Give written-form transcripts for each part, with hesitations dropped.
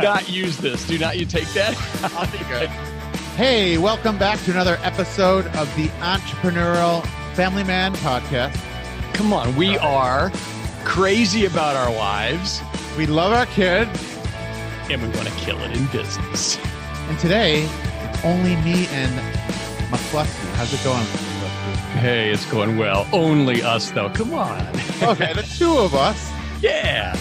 not use this. Do not you take that? I'll take it. Hey, welcome back to another episode of the Entrepreneurial Family Man podcast. Come on, we are crazy about our lives. We love our kids. And we want to kill it in business. And today, it's only me and McCloy. How's it going, McCloy? Hey, it's going well. Only us, though. Come on. Okay, the two of us. Yeah.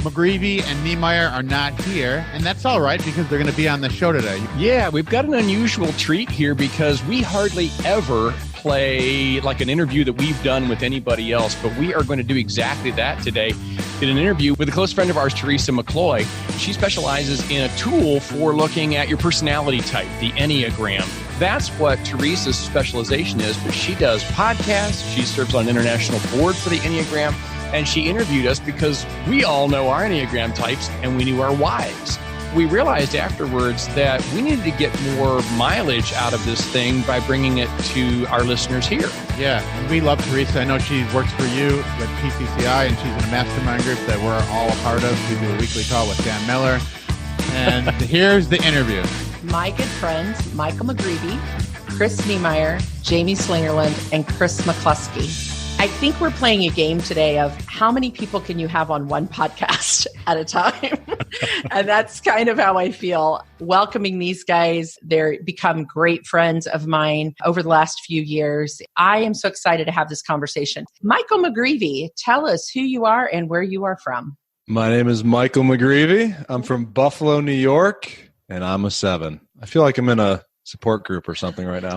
McGreevy and Niemeyer are not here, and that's all right because they're going to be on the show today. Yeah, we've got an unusual treat here because we hardly ever play like an interview that we've done with anybody else, but we are going to do exactly that today. Did an interview with a close friend of ours, Teresa McCloy. She specializes in a tool for looking at your personality type, the Enneagram. That's what Teresa's specialization is, but she does podcasts. She serves on an international board for the Enneagram, and she interviewed us because we all know our Enneagram types and we knew our whys. We realized afterwards that we needed to get more mileage out of this thing by bringing it to our listeners here. Yeah, and we love Teresa. I know she works for you with PCCI, and she's in a mastermind group that we're all a part of. We do a weekly call with Dan Miller. And here's the interview. My good friends, Michael McGreevy, Chris Niemeyer, Jamie Slingerland, and Chris McCluskey. I think we're playing a game today of how many people can you have on one podcast at a time? And that's kind of how I feel welcoming these guys. They're become great friends of mine over the last few years. I am so excited to have this conversation. Michael McGreevy, tell us who you are and where you are from. My name is Michael McGreevy. I'm from Buffalo, New York, and I'm a 7. I feel like I'm in a support group or something right now.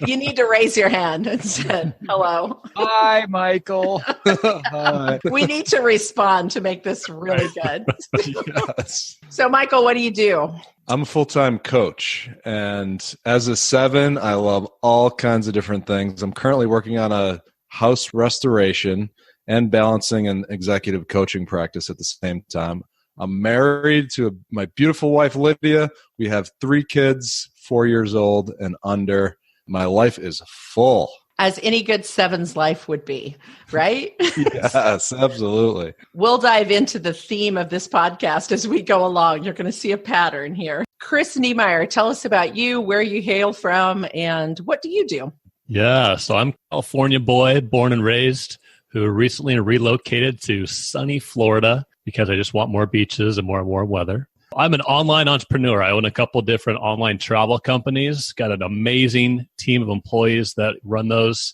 You need to raise your hand and say, hello. Hi, Michael. Hi. We need to respond to make this really good. Yes. So, Michael, what do you do? I'm a full-time coach, and as a 7, I love all kinds of different things. I'm currently working on a house restoration and balancing an executive coaching practice at the same time. I'm married to my beautiful wife, Lydia. We have 3 kids, 4 years old and under. My life is full. As any good 7's life would be, right? Yes, absolutely. We'll dive into the theme of this podcast as we go along. You're going to see a pattern here. Chris Niemeyer, tell us about you, where you hail from, and what do you do? Yeah, so I'm a California boy, born and raised, who recently relocated to sunny Florida because I just want more beaches and more warm weather. I'm an online entrepreneur. I own a couple of different online travel companies, got an amazing team of employees that run those.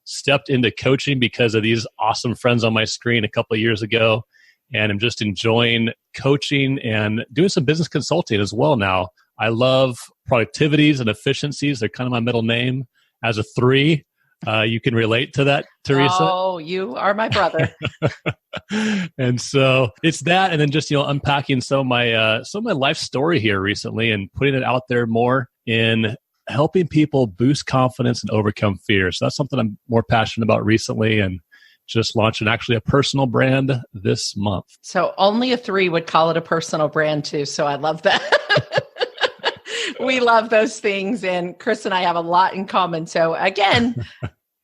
Stepped into coaching because of these awesome friends on my screen a couple of years ago, and I'm just enjoying coaching and doing some business consulting as well now. I love productivities and efficiencies. They're kind of my middle name. As a 3, you can relate to that, Teresa. Oh, you are my brother. And so it's that, and then just unpacking some of my life story here recently, and putting it out there more in helping people boost confidence and overcome fear. So that's something I'm more passionate about recently, and just launching actually a personal brand this month. So only a 3 would call it a personal brand too. So I love that. We love those things, and Chris and I have a lot in common. So again,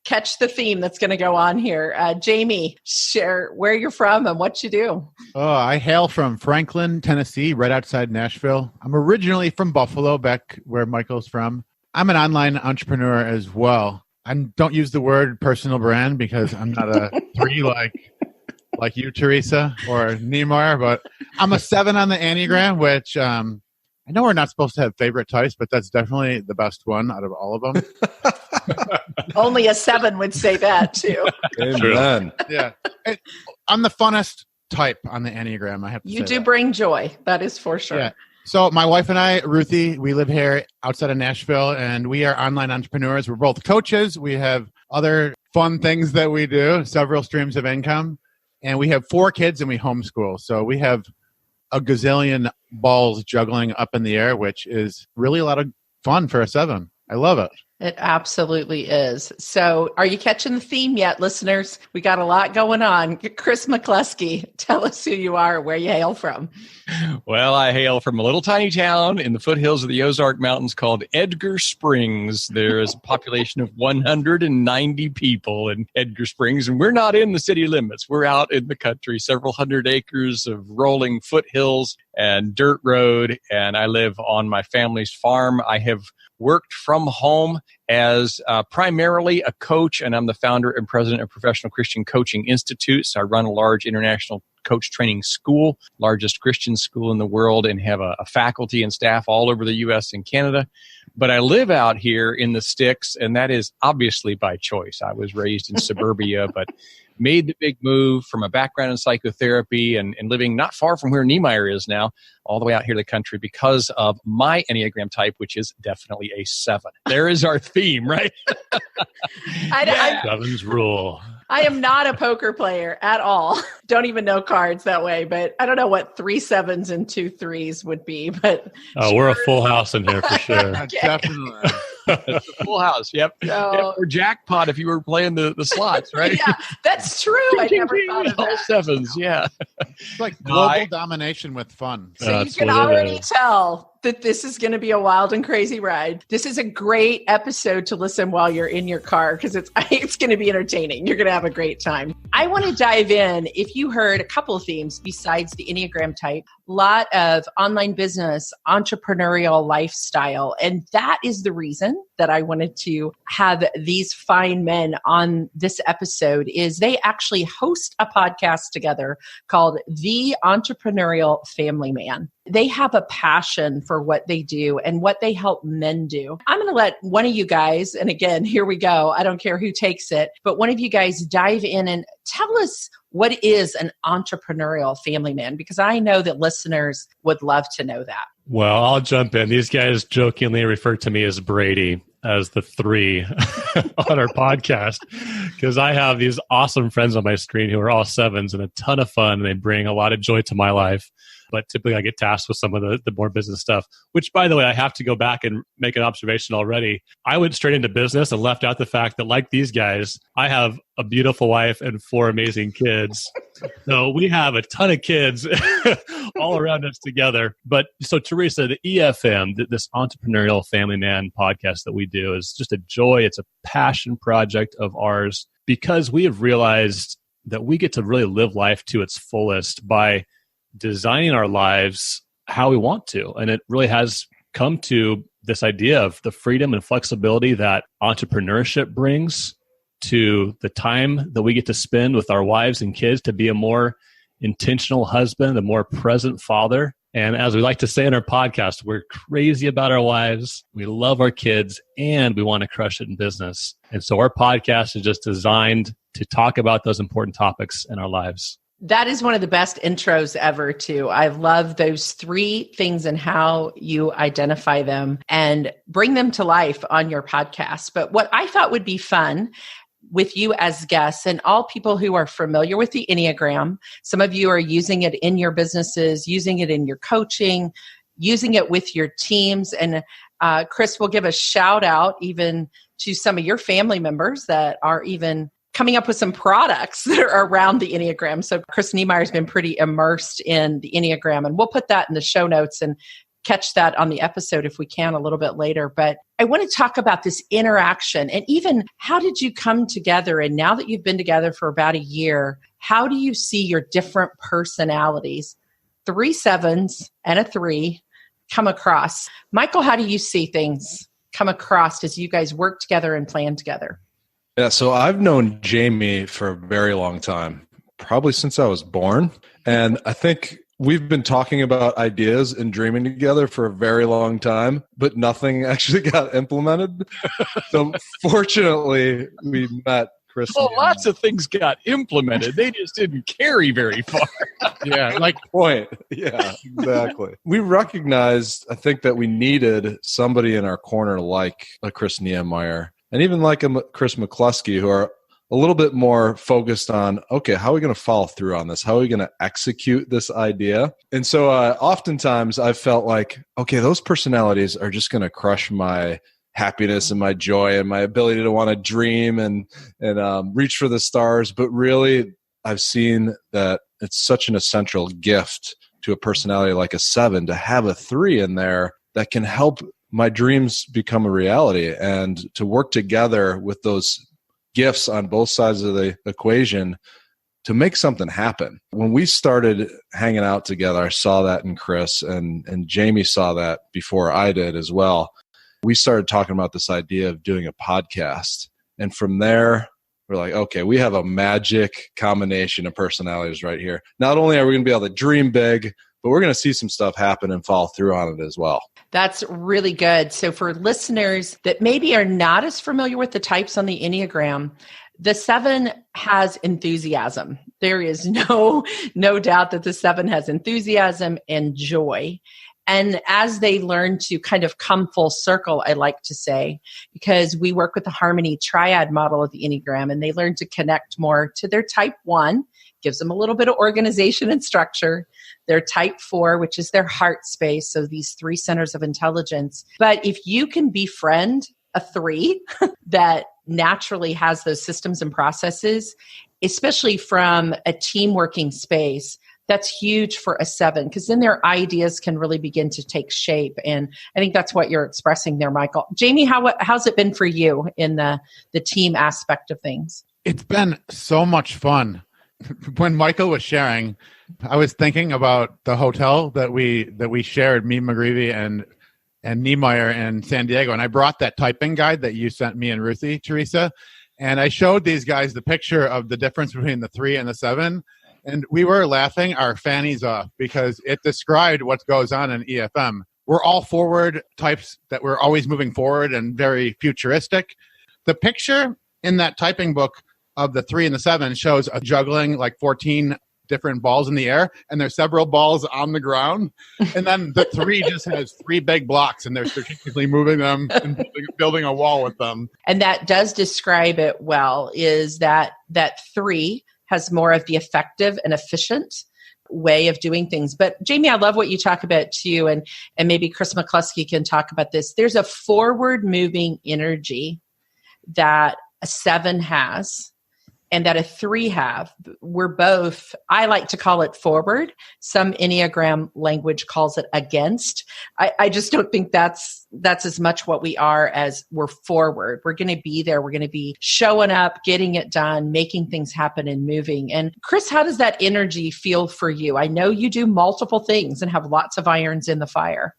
catch the theme that's going to go on here. Jamie, share where you're from and what you do. Oh, I hail from Franklin, Tennessee, right outside Nashville. I'm originally from Buffalo, back where Michael's from. I'm an online entrepreneur as well. I don't use the word personal brand because I'm not a 3 like you, Teresa, or Niemeyer, but I'm a 7 on the Enneagram, which I know we're not supposed to have favorite types, but that's definitely the best one out of all of them. Only a 7 would say that too. Amen. Yeah. I'm the funnest type on the Enneagram, I have to say. You do that. bring joy. That is for sure. Yeah. So my wife and I, Ruthie, we live here outside of Nashville, and we are online entrepreneurs. We're both coaches. We have other fun things that we do, several streams of income, and we have 4 kids and we homeschool. So we have a gazillion balls juggling up in the air, which is really a lot of fun for a 7. I love it. It absolutely is. So are you catching the theme yet, listeners? We got a lot going on. Chris McCluskey, tell us who you are, where you hail from. Well, I hail from a little tiny town in the foothills of the Ozark Mountains called Edgar Springs. There is a population of 190 people in Edgar Springs, and we're not in the city limits. We're out in the country, several hundred acres of rolling foothills. and dirt road, and I live on my family's farm. I have worked from home as primarily a coach, and I'm the founder and president of Professional Christian Coaching Institute. So I run a large international coach training school, largest Christian school in the world, and have a faculty and staff all over the U.S. and Canada. But I live out here in the sticks, and that is obviously by choice. I was raised in suburbia, but made the big move from a background in psychotherapy and living not far from where Niemeyer is now, all the way out here to the country because of my Enneagram type, which is definitely a 7. There is our theme, right? Seven's rule. I am not a poker player at all. Don't even know cards that way, but I don't know what 3 7s and 2 3s would be. But we're a full house in here for sure. Okay. Definitely. It's a full house. Yep. No. Yep. Or jackpot if you were playing the slots, right? Yeah, that's true. I never thought of all that. 7s. Yeah. It's like global domination with fun. So you That's can what it already is. tell that this is going to be a wild and crazy ride. This is a great episode to listen while you're in your car because it's going to be entertaining. You're going to have a great time. I want to dive in. If you heard a couple of themes besides the Enneagram type, a lot of online business, entrepreneurial lifestyle. And that is the reason that I wanted to have these fine men on this episode is they actually host a podcast together called The Entrepreneurial Family Man. They have a passion for what they do and what they help men do. I'm going to let one of you guys, and again, here we go. I don't care who takes it, but one of you guys dive in and tell us what is an entrepreneurial family man, because I know that listeners would love to know that. Well, I'll jump in. These guys jokingly refer to me as Brady, as the 3 on our podcast, because I have these awesome friends on my screen who are all 7s and a ton of fun. And they bring a lot of joy to my life. But typically I get tasked with some of the more business stuff, which, by the way, I have to go back and make an observation already. I went straight into business and left out the fact that, like these guys, I have a beautiful wife and 4 amazing kids. So we have a ton of kids all around us together. But so Teresa, the EFM, this Entrepreneurial Family Man podcast that we do is just a joy. It's a passion project of ours because we have realized that we get to really live life to its fullest by designing our lives how we want to. And it really has come to this idea of the freedom and flexibility that entrepreneurship brings to the time that we get to spend with our wives and kids to be a more intentional husband, a more present father. And as we like to say in our podcast, we're crazy about our wives, we love our kids, and we want to crush it in business. And so our podcast is just designed to talk about those important topics in our lives. That is one of the best intros ever, too. I love those 3 things and how you identify them and bring them to life on your podcast. But what I thought would be fun with you as guests and all people who are familiar with the Enneagram, some of you are using it in your businesses, using it in your coaching, using it with your teams. And Chris will give a shout out even to some of your family members that are even coming up with some products that are around the Enneagram. So Chris Niemeyer has been pretty immersed in the Enneagram, and we'll put that in the show notes and catch that on the episode if we can a little bit later. But I want to talk about this interaction and even how did you come together? And now that you've been together for about a year, how do you see your different personalities, 3 7s and a 3, come across? Michael, how do you see things come across as you guys work together and plan together? Yeah, so I've known Jamie for a very long time, probably since I was born. And I think we've been talking about ideas and dreaming together for a very long time, but nothing actually got implemented. So fortunately, we met Chris. Well, lots of things got implemented. They just didn't carry very far. Yeah, like point. Yeah, exactly. We recognized, I think, that we needed somebody in our corner like a Chris Niemeyer. And even like a Chris McCloy, who are a little bit more focused on, okay, how are we going to follow through on this? How are we going to execute this idea? And so oftentimes I've felt like, okay, those personalities are just going to crush my happiness and my joy and my ability to want to dream and reach for the stars. But really, I've seen that it's such an essential gift to a personality like a 7 to have a 3 in there that can help my dreams become a reality, and to work together with those gifts on both sides of the equation to make something happen. When we started hanging out together, I saw that in Chris, and Jamie saw that before I did as well. We started talking about this idea of doing a podcast. And from there, we're like, okay, we have a magic combination of personalities right here. Not only are we going to be able to dream big, but we're going to see some stuff happen and follow through on it as well. That's really good. So for listeners that maybe are not as familiar with the types on the Enneagram, the 7 has enthusiasm. There is no doubt that the 7 has enthusiasm and joy. And as they learn to kind of come full circle, I like to say, because we work with the Harmony Triad model of the Enneagram, and they learn to connect more to their type 1, gives them a little bit of organization and structure, their type 4, which is their heart space, so these 3 centers of intelligence. But if you can befriend a 3 that naturally has those systems and processes, especially from a team working space, that's huge for a 7, because then their ideas can really begin to take shape. And I think that's what you're expressing there, Michael. Jamie, how's it been for you in the team aspect of things? It's been so much fun. When Michael was sharing, I was thinking about the hotel that we shared, me, McGreevy, and Niemeyer in San Diego. And I brought that typing guide that you sent me and Ruthie, Teresa. And I showed these guys the picture of the difference between the 3 and the 7. And we were laughing our fannies off because it described what goes on in EFM. We're all forward types that we're always moving forward and very futuristic. The picture in that typing book of the 3 and the 7 shows a juggling like 14 different balls in the air, and there's several balls on the ground. And then the 3 just has 3 big blocks, and they're strategically moving them and building a wall with them. And that does describe it well, is that 3 has more of the effective and efficient way of doing things. But Jamie, I love what you talk about too, and maybe Chris McCloskey can talk about this. There's a forward moving energy that a 7 has and that a 3 have. We're both, I like to call it forward. Some Enneagram language calls it against. I just don't think that's as much what we are as we're forward. We're going to be there. We're going to be showing up, getting it done, making things happen and moving. And Chris, how does that energy feel for you? I know you do multiple things and have lots of irons in the fire.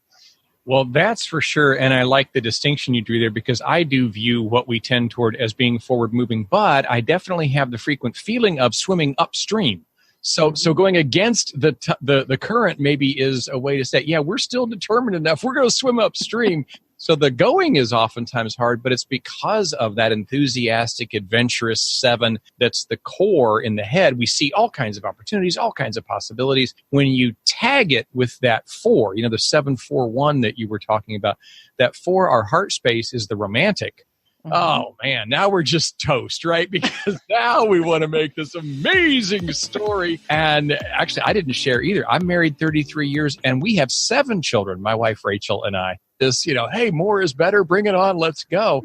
Well, that's for sure. And I like the distinction you drew there, because I do view what we tend toward as being forward moving, but I definitely have the frequent feeling of swimming upstream. So going against the current maybe is a way to say, yeah, we're still determined enough. We're going to swim upstream. So the going is oftentimes hard, but it's because of that enthusiastic, adventurous 7 that's the core in the head. We see all kinds of opportunities, all kinds of possibilities. When you tag it with that 4, the 7-4-1 that you were talking about, that 4, our heart space, is the romantic. Oh, man, now we're just toast, right? Because now we want to make this amazing story. And actually, I didn't share either. I'm married 33 years, and we have 7 children, my wife, Rachel, and I. This, hey, more is better, bring it on, let's go.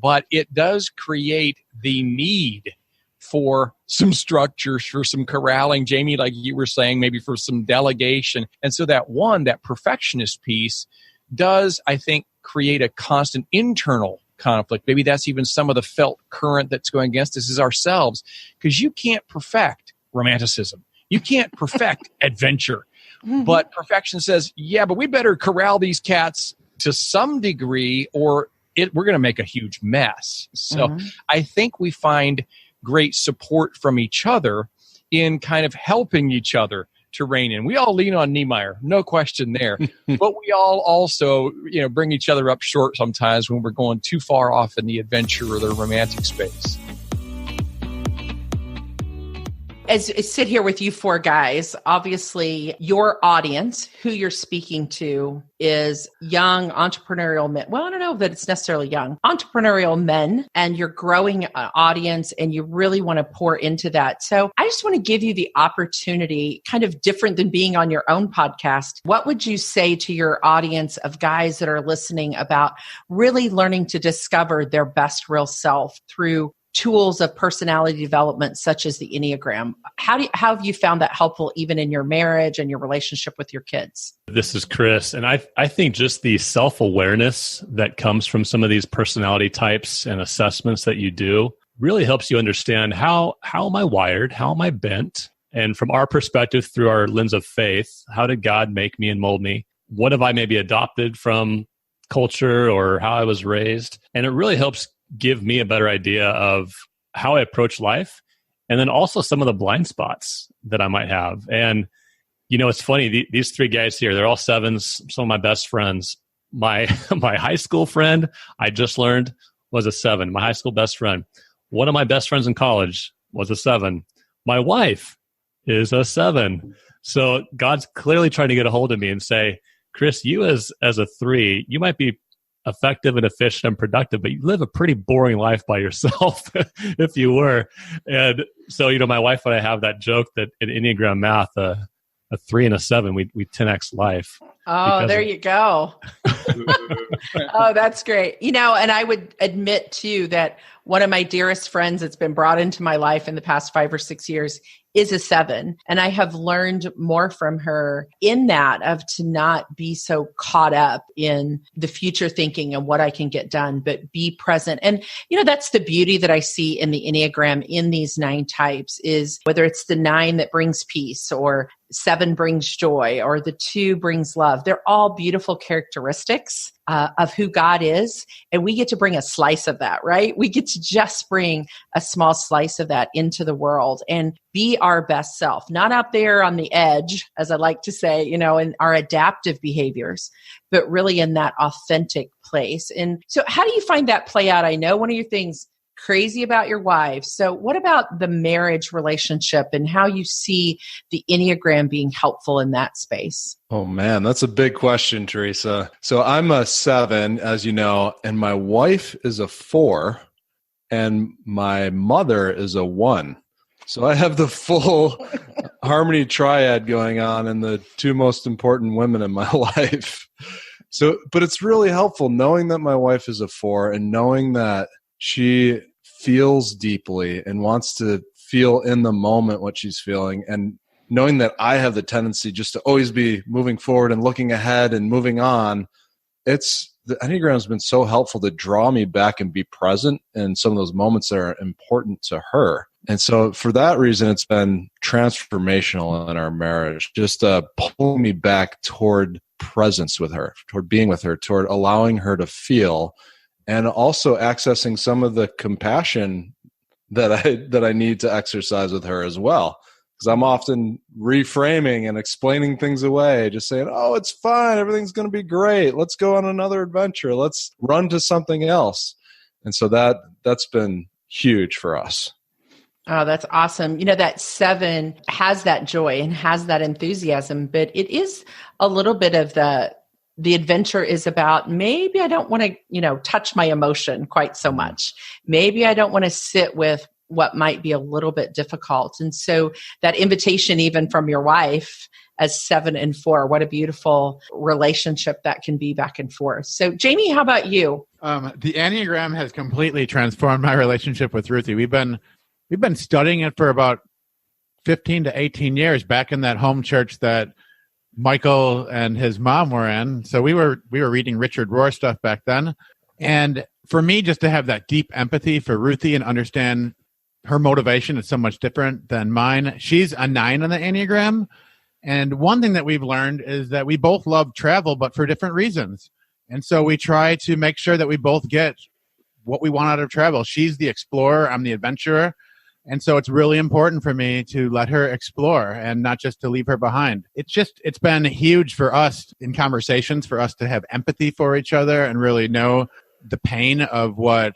But it does create the need for some structures, for some corralling, Jamie, like you were saying, maybe for some delegation. And so that perfectionist piece does, I think, create a constant internal conflict. Maybe that's even some of the felt current that's going against us is ourselves, because you can't perfect romanticism. You can't perfect adventure. But perfection says, yeah, but we better corral these cats to some degree or we're going to make a huge mess. So I think we find great support from each other in kind of helping each other to rein in. We all lean on Niemeyer, no question there. But we all also, bring each other up short sometimes when we're going too far off in the adventure or the romantic space. As I sit here with you 4 guys, obviously your audience, who you're speaking to, is young entrepreneurial men. Well, I don't know that it's necessarily young. Entrepreneurial men, and you're growing an audience and you really want to pour into that. So I just want to give you the opportunity, kind of different than being on your own podcast. What would you say to your audience of guys that are listening about really learning to discover their best real self through tools of personality development, such as the Enneagram? How have you found that helpful even in your marriage and your relationship with your kids? This is Chris. And I think just the self-awareness that comes from some of these personality types and assessments that you do really helps you understand how am I wired? How am I bent? And from our perspective, through our lens of faith, how did God make me and mold me? What have I maybe adopted from culture or how I was raised? And it really helps give me a better idea of how I approach life, and then also some of the blind spots that I might have. And, it's funny, these three guys here, they're all sevens, some of my best friends. My high school friend, I just learned, was a 7. My high school best friend. One of my best friends in college was a 7. My wife is a 7. So God's clearly trying to get a hold of me and say, Chris, you as a 3, you might be effective and efficient and productive, but you live a pretty boring life by yourself if you were. And so, my wife and I have that joke that in Enneagram math, a 3 and a 7, we 10x life. Oh, there you go. Oh, that's great. And I would admit too that one of my dearest friends that's been brought into my life in the past 5 or 6 years is a 7. And I have learned more from her in that of to not be so caught up in the future thinking and what I can get done, but be present. And, that's the beauty that I see in the Enneagram in these 9 types is whether it's the 9 that brings peace or 7 brings joy or the 2 brings love. They're all beautiful characteristics of who God is. And we get to bring a slice of that, right? We get to just bring a small slice of that into the world and be our best self, not out there on the edge, as I like to say, in our adaptive behaviors, but really in that authentic place. And so how do you find that play out? I know one of your things crazy about your wife. So what about the marriage relationship and how you see the Enneagram being helpful in that space? Oh man, that's a big question, Teresa. So I'm a 7, as you know, and my wife is a 4 and my mother is a 1. So I have the full harmony triad going on and the 2 most important women in my life. So, but it's really helpful knowing that my wife is a 4 and knowing that she feels deeply and wants to feel in the moment what she's feeling, and knowing that I have the tendency just to always be moving forward and looking ahead and moving on. The Enneagram has been so helpful to draw me back and be present in some of those moments that are important to her. And so for that reason, it's been transformational in our marriage, just pulling me back toward presence with her, toward being with her, toward allowing her to feel, and also accessing some of the compassion that I need to exercise with her as well. Because I'm often reframing and explaining things away, just saying, oh, it's fine. Everything's going to be great. Let's go on another adventure. Let's run to something else. And so that's been huge for us. Oh, that's awesome. That 7 has that joy and has that enthusiasm, but it is a little bit of the adventure is about maybe I don't want to, touch my emotion quite so much. Maybe I don't want to sit with what might be a little bit difficult. And so that invitation, even from your wife as 7 and 4, what a beautiful relationship that can be back and forth. So Jamie, how about you? The Enneagram has completely transformed my relationship with Ruthie. We've been studying it for about 15 to 18 years back in that home church that Michael and his mom were in. So we were reading Richard Rohr stuff back then. And for me, just to have that deep empathy for Ruthie and understand her motivation is so much different than mine. She's a 9 on the Enneagram. And one thing that we've learned is that we both love travel, but for different reasons. And so we try to make sure that we both get what we want out of travel. She's the explorer. I'm the adventurer. And so it's really important for me to let her explore and not just to leave her behind. It's been huge for us in conversations for us to have empathy for each other and really know the pain of what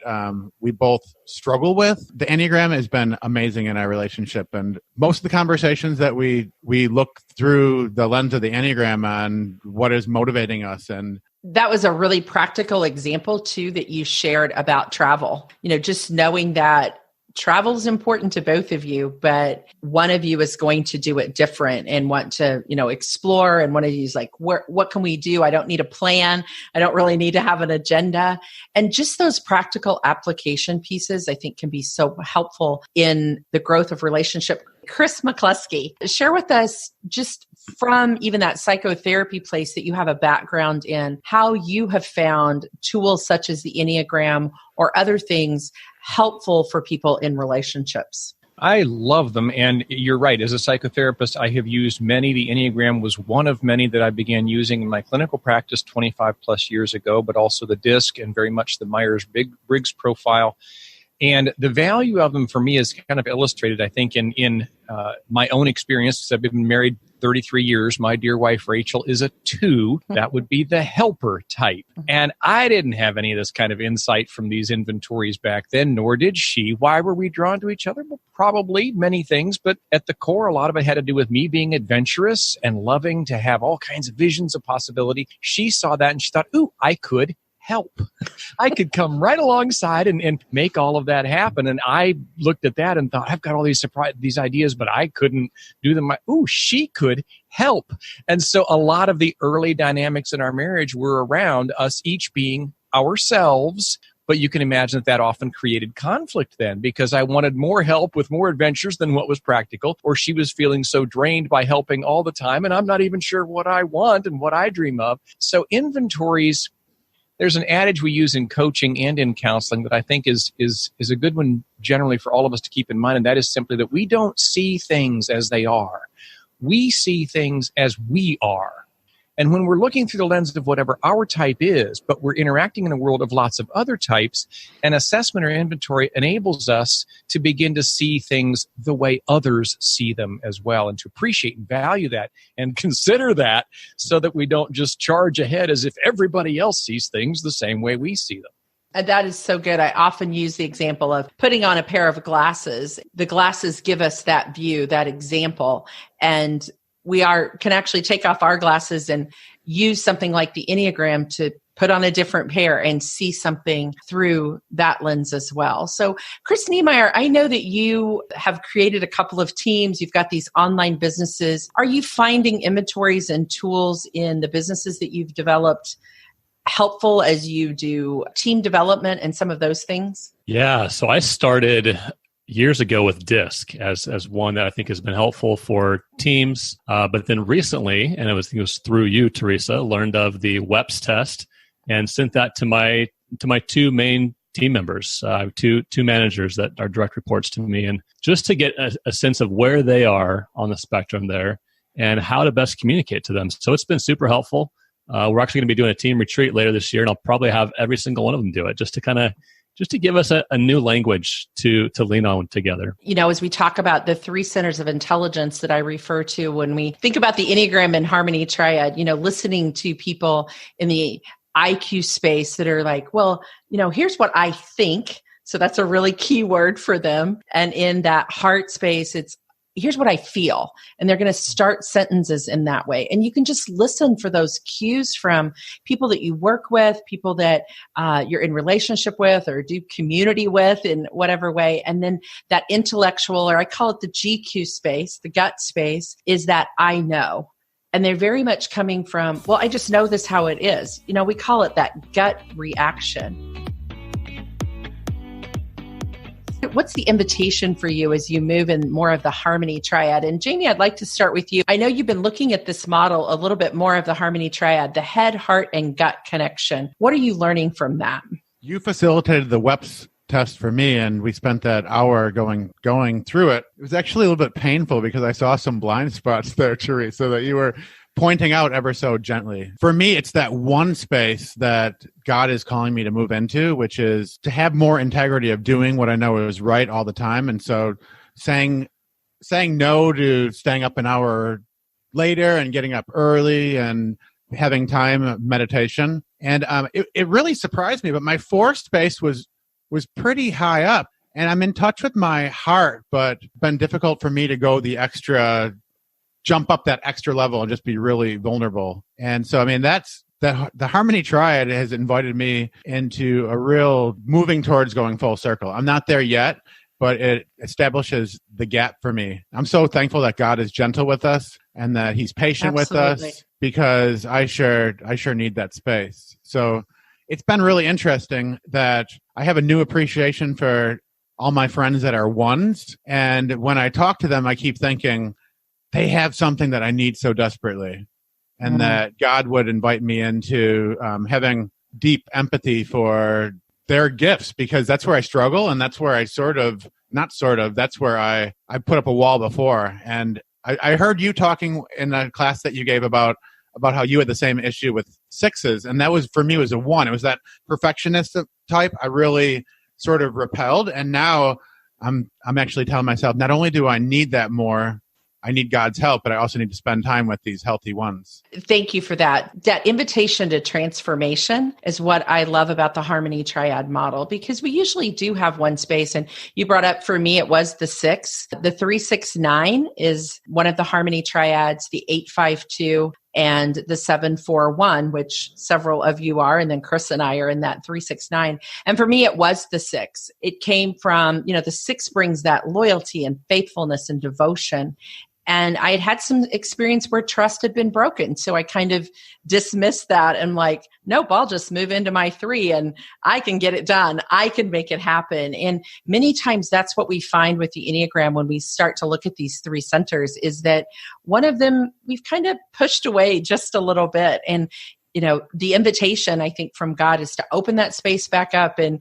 we both struggle with. The Enneagram has been amazing in our relationship. And most of the conversations that we look through the lens of the Enneagram on what is motivating us. And that was a really practical example too that you shared about travel. Just knowing that travel is important to both of you, but one of you is going to do it different and want to, explore. And one of you is like, what can we do? I don't need a plan. I don't really need to have an agenda. And just those practical application pieces, I think, can be so helpful in the growth of relationship. Chris McCluskey, share with us, just from even that psychotherapy place that you have a background in, how you have found tools such as the Enneagram or other things helpful for people in relationships. I love them. And you're right. As a psychotherapist, I have used many. The Enneagram was one of many that I began using in my clinical practice 25 plus years ago, but also the DISC and very much the Myers-Briggs profile. And the value of them for me is kind of illustrated, I think, in my own experience. I've been married 33 years. My dear wife, Rachel, is a 2. That would be the helper type. And I didn't have any of this kind of insight from these inventories back then, nor did she. Why were we drawn to each other? Well, probably many things, but at the core, a lot of it had to do with me being adventurous and loving to have all kinds of visions of possibility. She saw that and she thought, ooh, I could help. I could come right alongside and make all of that happen. And I looked at that and thought, I've got all these ideas, but I couldn't do them. Ooh, she could help. And so a lot of the early dynamics in our marriage were around us each being ourselves. But you can imagine that often created conflict then, because I wanted more help with more adventures than what was practical, or she was feeling so drained by helping all the time, and I'm not even sure what I want and what I dream of. So inventories, there's an adage we use in coaching and in counseling that I think is a good one generally for all of us to keep in mind, and that is simply that we don't see things as they are. We see things as we are. And when we're looking through the lens of whatever our type is, but we're interacting in a world of lots of other types, an assessment or inventory enables us to begin to see things the way others see them as well, and to appreciate and value that and consider that, so that we don't just charge ahead as if everybody else sees things the same way we see them. And that is so good. I often use the example of putting on a pair of glasses. The glasses give us that view, that example, and we can actually take off our glasses and use something like the Enneagram to put on a different pair and see something through that lens as well. So, Chris Niemeyer, I know that you have created a couple of teams. You've got these online businesses. Are you finding inventories and tools in the businesses that you've developed helpful as you do team development and some of those things? Yeah. So I started years ago with DISC as one that I think has been helpful for teams. But then recently, and it was through you, Teresa, learned of the WEPS test and sent that to my 2 main team members. I have two managers that are direct reports to me, and just to get a sense of where they are on the spectrum there and how to best communicate to them. So it's been super helpful. We're actually going to be doing a team retreat later this year, and I'll probably have every single one of them do it just to give us a new language to lean on together. You know, as we talk about the 3 centers of intelligence that I refer to when we think about the Enneagram and Harmony Triad, listening to people in the IQ space that are like, well, here's what I think. So that's a really key word for them. And in that heart space, it's here's what I feel. And they're going to start sentences in that way. And you can just listen for those cues from people that you work with, people that you're in relationship with or do community with in whatever way. And then that intellectual, or I call it the GQ space, the gut space, is that I know. And they're very much coming from, well, I just know this how it is. We call it that gut reaction. What's the invitation for you as you move in more of the Harmony Triad? And Jamie, I'd like to start with you. I know you've been looking at this model a little bit more of the Harmony Triad, the head, heart, and gut connection. What are you learning from that? You facilitated the WEPS test for me, and we spent that hour going through it. It was actually a little bit painful because I saw some blind spots there, Teresa, that you were pointing out ever so gently. For me, it's that one space that God is calling me to move into, which is to have more integrity of doing what I know is right all the time. And so saying no to staying up an hour later and getting up early and having time meditation. And it really surprised me, but my 4th space was pretty high up. And I'm in touch with my heart, but it's been difficult for me to go jump up that extra level and just be really vulnerable. And so, that's the Harmony Triad has invited me into a real moving towards going full circle. I'm not there yet, but it establishes the gap for me. I'm so thankful that God is gentle with us and that He's patient Absolutely. with us, because I sure need that space. So it's been really interesting that I have a new appreciation for all my friends that are ones. And when I talk to them, I keep thinking they have something that I need so desperately. And that God would invite me into having deep empathy for their gifts, because that's where I struggle. And that's where I that's where I put up a wall before. And I heard you talking in a class that you gave about how you had the same issue with sixes. And that was, for me, was a one. It was that perfectionist type. I really sort of repelled. And now I'm actually telling myself, not only do I need that more, I need God's help, but I also need to spend time with these healthy ones. Thank you for that. That invitation to transformation is what I love about the Harmony Triad model, because we usually do have one space. And you brought up, for me, it was the 6. The 369 is one of the Harmony Triads, the 852 and the 741, which several of you are. And then Chris and I are in that 369. And for me, it was the 6. It came from, the 6 brings that loyalty and faithfulness and devotion. And I had some experience where trust had been broken. So I kind of dismissed that and like, nope, I'll just move into my 3 and I can get it done. I can make it happen. And many times that's what we find with the Enneagram when we start to look at these 3 centers, is that one of them we've kind of pushed away just a little bit. And the invitation, I think, from God is to open that space back up and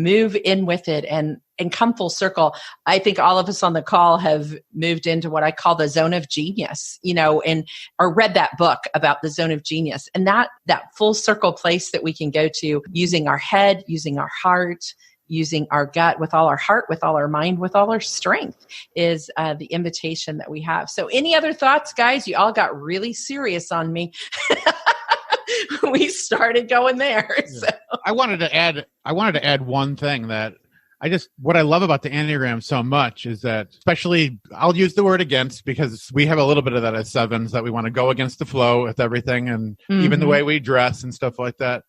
move in with it and come full circle. I think all of us on the call have moved into what I call the zone of genius, or read that book about the zone of genius. And that full circle place that we can go to using our head, using our heart, using our gut, with all our heart, with all our mind, with all our strength, is the invitation that we have. So any other thoughts, guys? You all got really serious on me. We started going there. So. I wanted to add one thing that what I love about the Enneagram so much is that, especially, I'll use the word against, because we have a little bit of that as 7s, that we want to go against the flow with everything, and even the way we dress and stuff like that.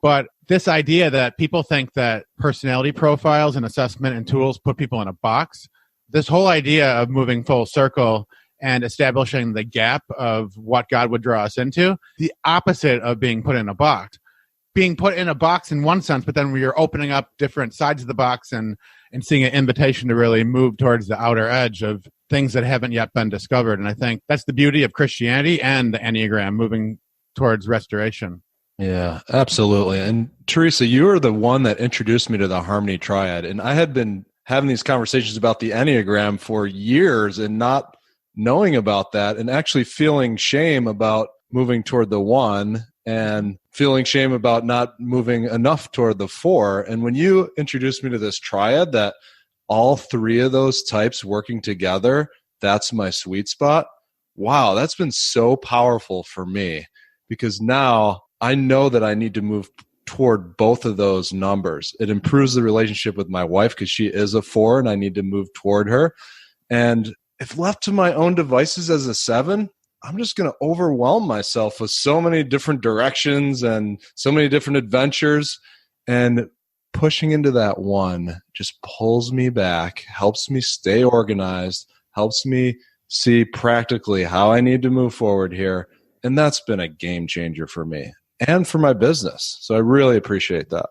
But this idea that people think that personality profiles and assessment and tools put people in a box, this whole idea of moving full circle and establishing the gap of what God would draw us into, the opposite of being put in a box. Being put in a box in one sense, but then we are opening up different sides of the box and seeing an invitation to really move towards the outer edge of things that haven't yet been discovered. And I think that's the beauty of Christianity and the Enneagram, moving towards restoration. Yeah, absolutely. And Teresa, you were the one that introduced me to the Harmony Triad. And I had been having these conversations about the Enneagram for years and not knowing about that, and actually feeling shame about moving toward the 1 and feeling shame about not moving enough toward the 4. And when you introduced me to this triad, that all 3 of those types working together, that's my sweet spot. Wow, that's been so powerful for me, because now I know that I need to move toward both of those numbers. It improves the relationship with my wife because she is a 4 and I need to move toward her. And if left to my own devices as a 7, I'm just going to overwhelm myself with so many different directions and so many different adventures. And pushing into that 1 just pulls me back, helps me stay organized, helps me see practically how I need to move forward here. And that's been a game changer for me and for my business. So I really appreciate that.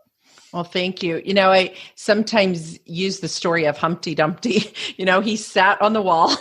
Well, thank you. I sometimes use the story of Humpty Dumpty. He sat on the wall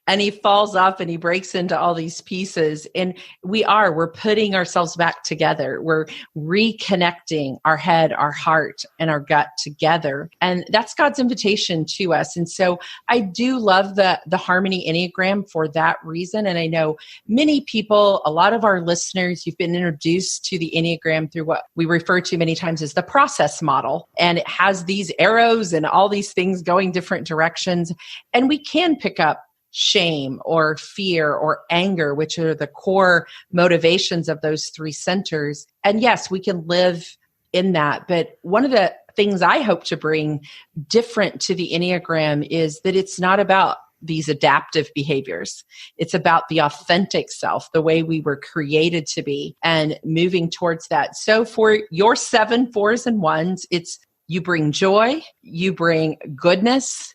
and he falls off and he breaks into all these pieces. And we're putting ourselves back together. We're reconnecting our head, our heart, and our gut together. And that's God's invitation to us. And so I do love the Harmony Enneagram for that reason. And I know many people, a lot of our listeners, you've been introduced to the Enneagram through what we refer to many times as the process model. And it has these arrows and all these things going different directions. And we can pick up shame or fear or anger, which are the core motivations of those 3 centers. And yes, we can live in that. But one of the things I hope to bring different to the Enneagram is that it's not about these adaptive behaviors. It's about the authentic self, the way we were created to be, and moving towards that. So for your 7, 4s, and 1s, it's you bring joy, you bring goodness,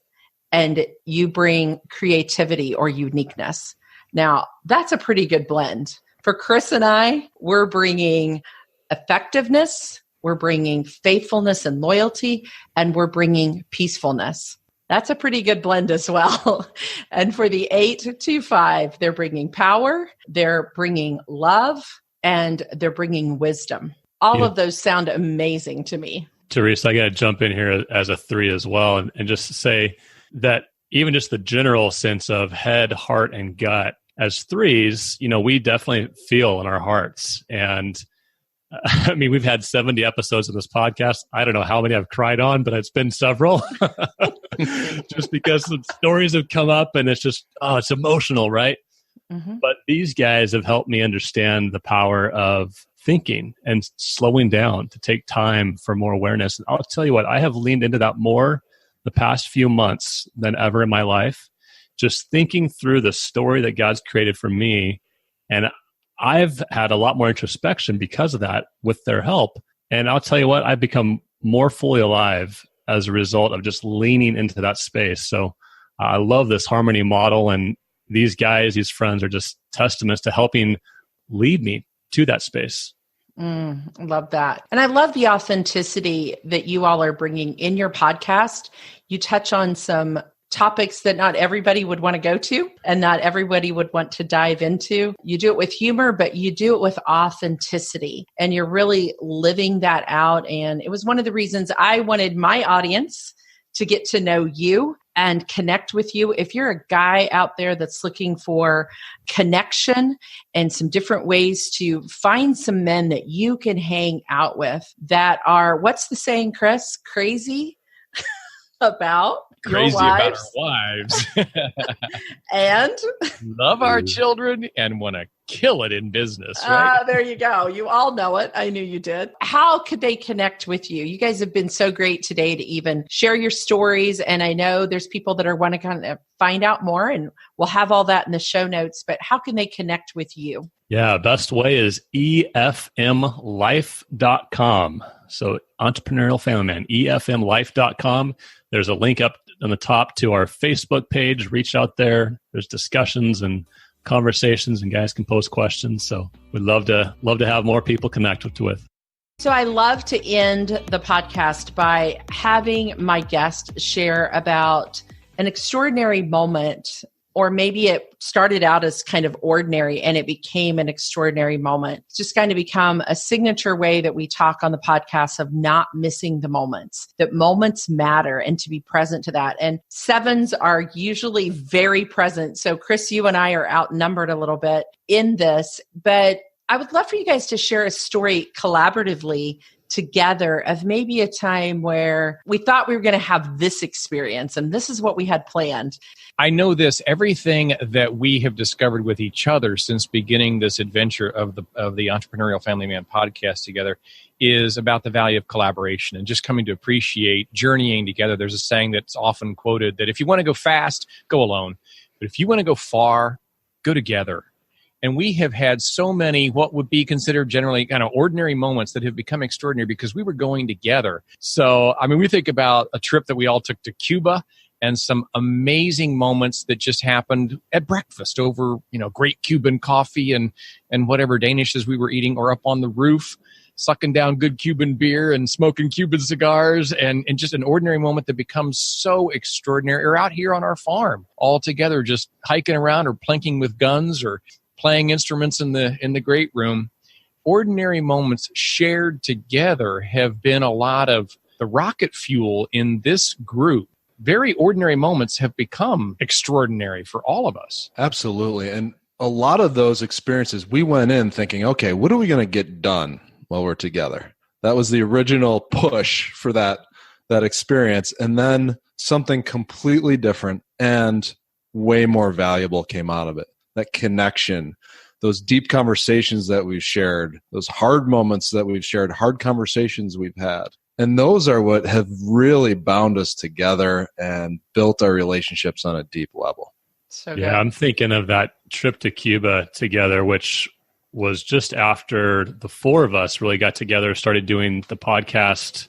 and you bring creativity or uniqueness. Now, that's a pretty good blend. For Chris and I, we're bringing effectiveness, we're bringing faithfulness and loyalty, and we're bringing peacefulness. That's a pretty good blend as well. And for the 8-5, they're bringing power, they're bringing love, and they're bringing wisdom. All of those sound amazing to me. Teresa, I got to jump in here as a 3 as well and just say that even just the general sense of head, heart, and gut as 3s, we definitely feel in our hearts. And I mean, we've had 70 episodes of this podcast. I don't know how many I've cried on, but it's been several just because some stories have come up and it's just, it's emotional, right? Mm-hmm. But these guys have helped me understand the power of thinking and slowing down to take time for more awareness. And I'll tell you what, I have leaned into that more the past few months than ever in my life, just thinking through the story that God's created for me. And I've had a lot more introspection because of that with their help. And I'll tell you what, I've become more fully alive as a result of just leaning into that space. So I love this harmony model. And these guys, these friends are just testaments to helping lead me to that space. Love that. And I love the authenticity that you all are bringing in your podcast. You touch on some topics that not everybody would want to go to and not everybody would want to dive into. You do it with humor, but you do it with authenticity and you're really living that out. And it was one of the reasons I wanted my audience to get to know you and connect with you. If you're a guy out there that's looking for connection and some different ways to find some men that you can hang out with that are, what's the saying, Chris? Crazy about crazy your about wives. our wives And love our children and want to kill it in business, right? There you go. You all know it. I knew you did. How could they connect with you? You guys have been so great today to even share your stories. And I know there's people that are want to kind of find out more, and we'll have all that in the show notes, but how can they connect with you? Yeah, best way is efmlife.com. So Entrepreneurial Family Man, efmlife.com. There's a link up on the top to our Facebook page. Reach out there. There's discussions and conversations, and guys can post questions. So we'd love to have more people connect with. So I love to end the podcast by having my guest share about an extraordinary moment, or maybe it started out as kind of ordinary and it became an extraordinary moment. It's just kind of become a signature way that we talk on the podcast of not missing the moments, that moments matter and to be present to that. And 7s are usually very present. So Chris, you and I are outnumbered a little bit in this, but I would love for you guys to share a story collaboratively together of maybe a time where we thought we were going to have this experience and this is what we had planned. I know this, everything that we have discovered with each other since beginning this adventure of the Entrepreneurial Family Man podcast together is about the value of collaboration and just coming to appreciate journeying together. There's a saying that's often quoted that if you want to go fast, go alone. But if you want to go far, go together. And we have had so many what would be considered generally kind of ordinary moments that have become extraordinary because we were going together. So, I mean, we think about a trip that we all took to Cuba and some amazing moments that just happened at breakfast over, great Cuban coffee and whatever Danishes we were eating, or up on the roof, sucking down good Cuban beer and smoking Cuban cigars, and just an ordinary moment that becomes so extraordinary. Or out here on our farm all together, just hiking around or plinking with guns or playing instruments in the great room. Ordinary moments shared together have been a lot of the rocket fuel in this group. Very ordinary moments have become extraordinary for all of us. Absolutely. And a lot of those experiences, we went in thinking, okay, what are we going to get done while we're together? That was the original push for that experience. And then something completely different and way more valuable came out of it. That connection, those deep conversations that we've shared, those hard moments that we've shared, hard conversations we've had. And those are what have really bound us together and built our relationships on a deep level. So good. Yeah, I'm thinking of that trip to Cuba together, which was just after the 4 of us really got together, started doing the podcast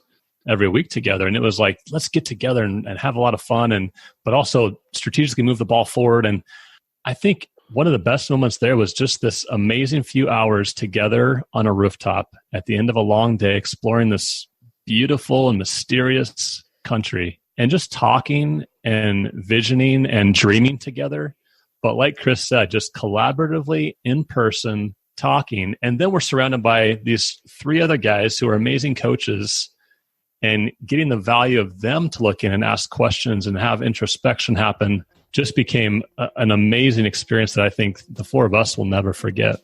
every week together. And it was like, let's get together and have a lot of fun, but also strategically move the ball forward. And I think one of the best moments there was just this amazing few hours together on a rooftop at the end of a long day, exploring this beautiful and mysterious country and just talking and visioning and dreaming together. But like Chris said, just collaboratively in person talking. And then we're surrounded by these 3 other guys who are amazing coaches, and getting the value of them to look in and ask questions and have introspection happen just became an amazing experience that I think the 4 of us will never forget.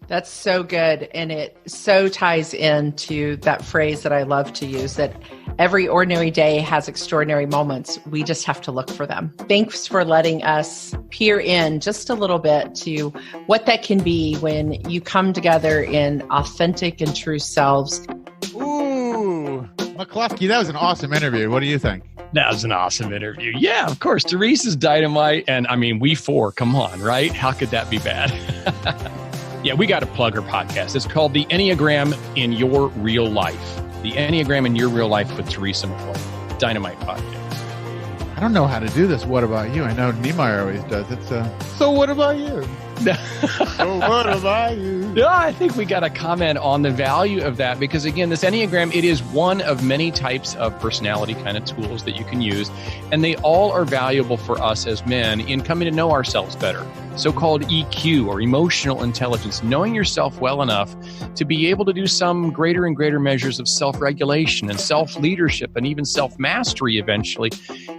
That's so good. And it so ties into that phrase that I love to use, that every ordinary day has extraordinary moments. We just have to look for them. Thanks for letting us peer in just a little bit to what that can be when you come together in authentic and true selves. Ooh, McCloskey, that was an awesome interview. What do you think? That was an awesome interview. Yeah, of course. Teresa's dynamite. And I mean, we 4, come on, right? How could that be bad? Yeah, we got to plug her podcast. It's called The Enneagram in Your Real Life. The Enneagram in Your Real Life with Teresa McCloy. Dynamite podcast. I don't know how to do this. What about you? I know Niemeyer always does it. So what about you? So what about you? Yeah, I think we got to comment on the value of that because, again, this Enneagram, it is one of many types of personality kind of tools that you can use, and they all are valuable for us as men in coming to know ourselves better. So-called EQ, or emotional intelligence, knowing yourself well enough to be able to do some greater and greater measures of self-regulation and self-leadership and even self-mastery eventually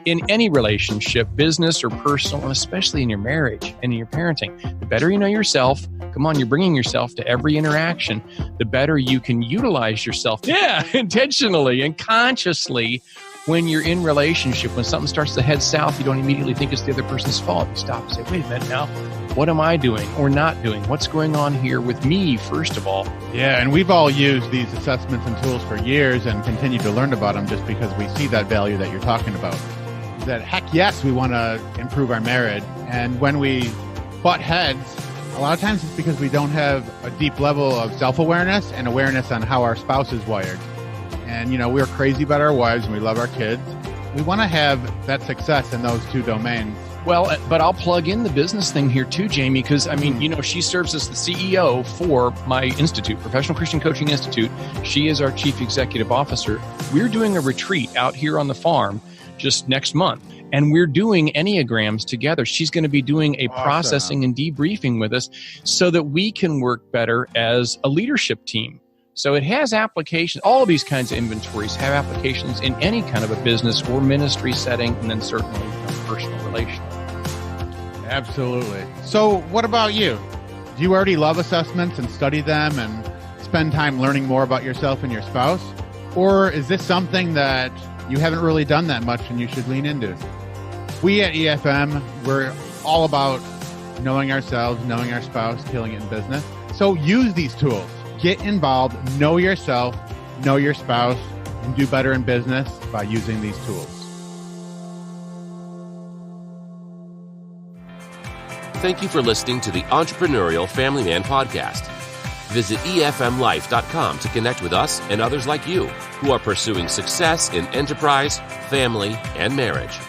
in any relationship, business or personal, and especially in your marriage and in your parenting. The better you know yourself, come on, you're bringing yourself to every interaction, the better you can utilize yourself, intentionally and consciously. When you're in relationship, when something starts to head south, you don't immediately think it's the other person's fault. You stop and say, wait a minute now, what am I doing or not doing? What's going on here with me, first of all? Yeah, and we've all used these assessments and tools for years and continue to learn about them just because we see that value that you're talking about. That heck yes, we want to improve our marriage. And when we butt heads, a lot of times it's because we don't have a deep level of self-awareness and awareness on how our spouse is wired. And, you know, we're crazy about our wives and we love our kids. We want to have that success in those 2 domains. Well, but I'll plug in the business thing here too, Jamie, because, I mean, you know, she serves as the CEO for my institute, Professional Christian Coaching Institute. She is our chief executive officer. We're doing a retreat out here on the farm just next month, and we're doing Enneagrams together. She's going to be doing a processing and debriefing with us so that we can work better as a leadership team. So it has applications. All of these kinds of inventories have applications in any kind of a business or ministry setting, and then certainly a personal relation. Absolutely. So what about you? Do you already love assessments and study them and spend time learning more about yourself and your spouse? Or is this something that you haven't really done that much and you should lean into? We at EFM, we're all about knowing ourselves, knowing our spouse, killing it in business. So use these tools. Get involved, know yourself, know your spouse, and do better in business by using these tools. Thank you for listening to the Entrepreneurial Family Man Podcast. Visit efmlife.com to connect with us and others like you who are pursuing success in enterprise, family, and marriage.